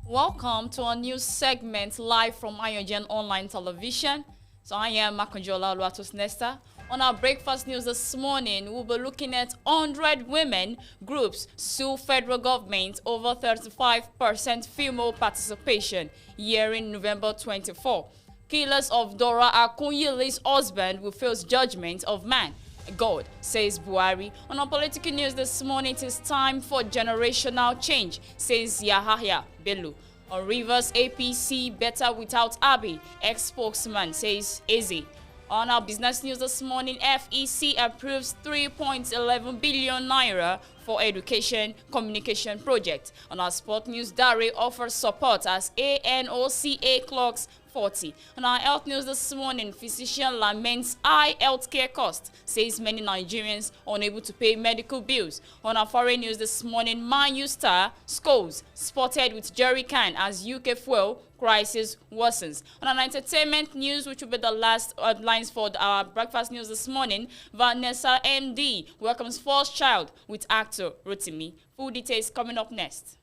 Welcome to our news segment live from AYOGEN online television. So I am Makonjola Luatos Nesta. On our breakfast news this morning, we'll be looking at 100 women groups sue federal government over 35% female participation year in November 24. Killers of Dora Akunyili's husband will face judgment of man. God, says Buhari. On our political news this morning, it is time for generational change, says Yahaya Bello. On Rivers APC, better without Abiy, ex-spokesman, says Eze. On our business news this morning, FEC approves 3.11 billion naira for education communication project. On our sport news, Dare offers support as ANOCA clocks 40. On our health news this morning, physician laments high healthcare cost, says many Nigerians unable to pay medical bills. On our foreign news this morning, Man U star Scholes spotted with jerry can as UK fuel crisis worsens. On our entertainment news, which will be the last headlines for our breakfast news this morning, Vanessa MD welcomes first child with actor Rotimi. Full details coming up next.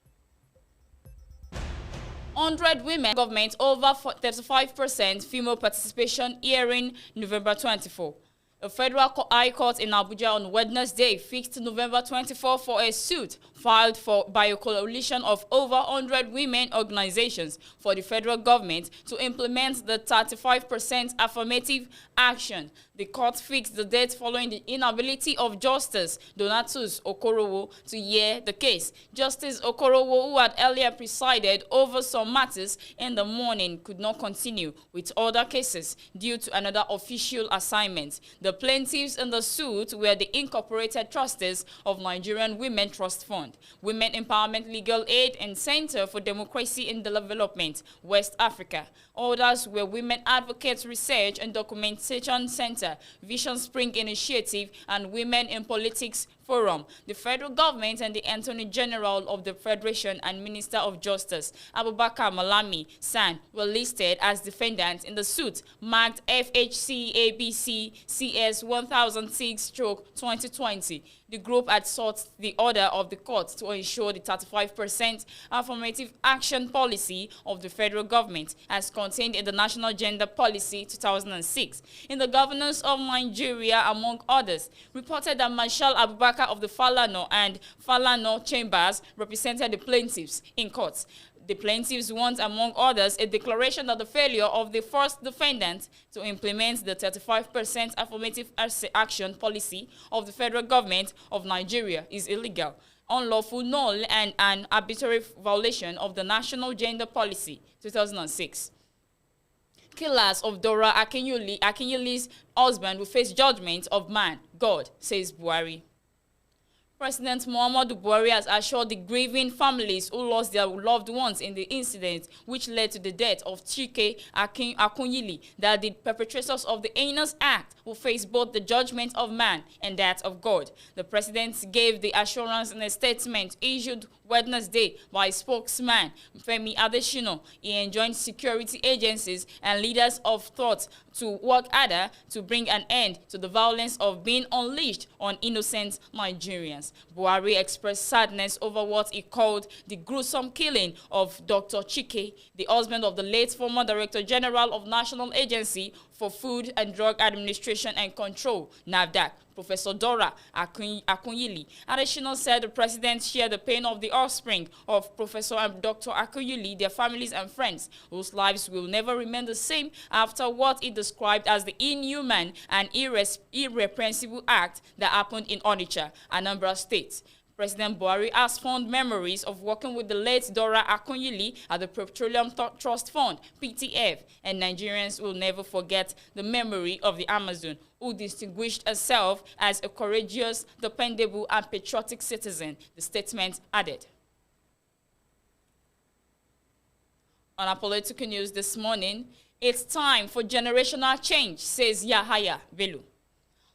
100 women government over 35% female participation hearing November 24. A federal high court in Abuja on Wednesday fixed November 24 for a suit filed by a coalition of over 100 women organizations for the federal government to implement the 35% affirmative action. The court fixed the date following the inability of Justice Donatus Okorowo to hear the case. Justice Okorowo, who had earlier presided over some matters in the morning, could not continue with other cases due to another official assignment. The plaintiffs in the suit were the Incorporated Trustees of Nigerian Women Trust Fund, Women Empowerment Legal Aid, and Center for Democracy and Development, West Africa. Others were Women Advocates Research and Documentation Center, Vision Spring Initiative, and Women in Politics Forum. The federal government and the Attorney General of the Federation and Minister of Justice, Abubakar Malami San, were listed as defendants in the suit marked FHC ABC CS 1006/2020. The group had sought the order of the court to ensure the 35% affirmative action policy of the federal government as contained in the National Gender Policy 2006. In the governance of Nigeria, among others, reported that Marshal Abubakar of the Falana and Falana Chambers represented the plaintiffs in court. The plaintiffs want, among others, a declaration that the failure of the first defendant to implement the 35% affirmative action policy of the federal government of Nigeria is illegal, unlawful, null, and an arbitrary violation of the National Gender Policy 2006. Killers of Dora Akunyili's husband will face judgment of man, God, says Buhari. President Muhammadu Buhari has assured the grieving families who lost their loved ones in the incident which led to the death of Chike Akunyili that the perpetrators of the heinous act will face both the judgment of man and that of God. The president gave the assurance in a statement issued Wednesday by spokesman Femi Adesina. He enjoined security agencies and leaders of thought to work harder to bring an end to the violence of being unleashed on innocent Nigerians. Buhari expressed sadness over what he called the gruesome killing of Dr. Chike, the husband of the late former Director General of National Agency for Food and Drug Administration and Control, NAFDAC, Professor Dora Akunyili. Adesina said the president shared the pain of the offspring of Professor and Dr. Akunyili, their families and friends, whose lives will never remain the same after what he described as the inhuman and irrepressible act that happened in Onitsha, Anambra State. President Buhari has fond memories of working with the late Dora Akunyili at the Petroleum Trust Fund, PTF, and Nigerians will never forget the memory of the Amazon, who distinguished herself as a courageous, dependable, and patriotic citizen, the statement added. On our political news this morning, it's time for generational change, says Yahaya Bello.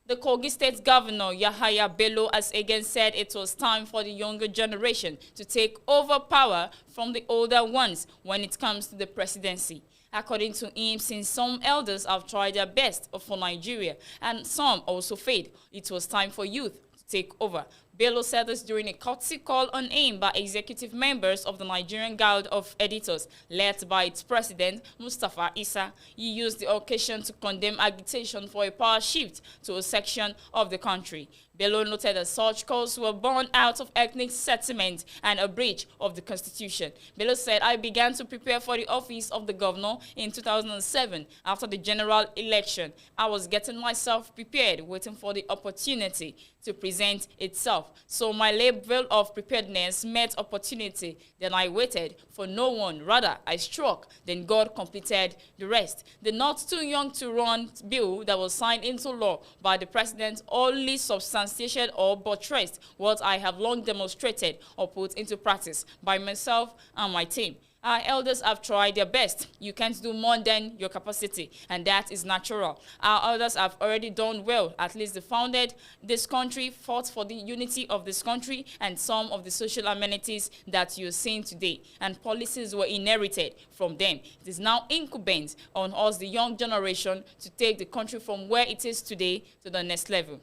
The Kogi State Governor, Yahaya Bello, has again said it was time for the younger generation to take over power from the older ones when it comes to the presidency. According to him, since some elders have tried their best for Nigeria and some also failed, it was time for youth to take over. Bello said this during a courtesy call on him by executive members of the Nigerian Guild of Editors, led by its president, Mustafa Issa. He used the occasion to condemn agitation for a power shift to a section of the country. Bello noted that such calls were born out of ethnic sentiment and a breach of the constitution. Bello said, I began to prepare for the office of the governor in 2007 after the general election. I was getting myself prepared, waiting for the opportunity to present itself. So my level of preparedness met opportunity. Then I waited for no one. Rather, I struck. Then God completed the rest. The not too young to run bill that was signed into law by the president only substantiated or buttressed what I have long demonstrated or put into practice by myself and my team. Our elders have tried their best. You can't do more than your capacity, and that is natural. Our elders have already done well. At least they founded this country, fought for the unity of this country, and some of the social amenities that you're seeing today. And policies were inherited from them. It is now incumbent on us, the young generation, to take the country from where it is today to the next level.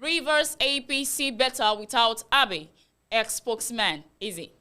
Rivers APC better without Abe, ex-spokesman Easy.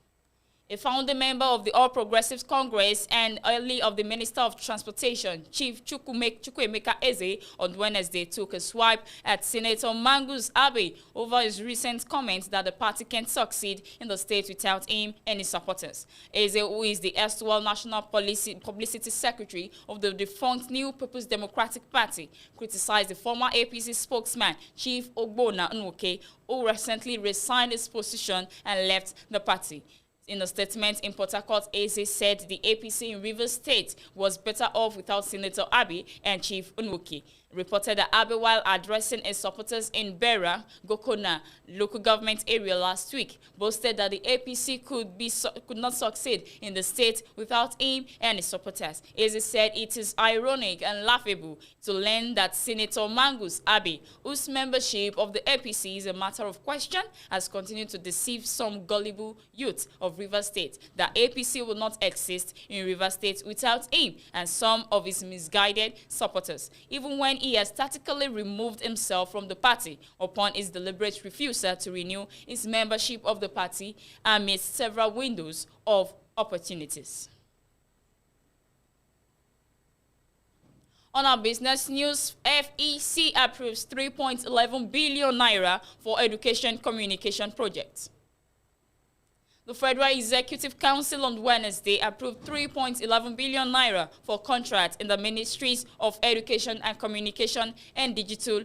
A founding member of the All Progressives Congress and early of the Minister of Transportation, Chief Chukwuemeka Eze, on Wednesday took a swipe at Senator Mangus Abe over his recent comments that the party can't succeed in the state without him and his supporters. Eze, who is the erstwhile National Publicity Secretary of the defunct New People's Democratic Party, criticized the former APC spokesman, Chief Ogbonna Nwoke, who recently resigned his position and left the party. In a statement in Port Harcourt, Eze said the APC in Rivers State was better off without Senator Abe and Chief Nwoke. Reported that Abe, while addressing his supporters in Bera, Gokona local government area last week, boasted that the APC could not succeed in the state without him and his supporters. Eze said it is ironic and laughable to learn that Senator Mangus Abe, whose membership of the APC is a matter of question, has continued to deceive some gullible youth of Rivers State that APC will not exist in Rivers State without him and some of his misguided supporters, even when he has tactically removed himself from the party upon his deliberate refusal to renew his membership of the party amidst several windows of opportunities. On our business news, FEC approves 3.11 billion naira for education communication projects. The Federal Executive Council on Wednesday approved 3.11 billion naira for contracts in the Ministries of Education and Communication and Digital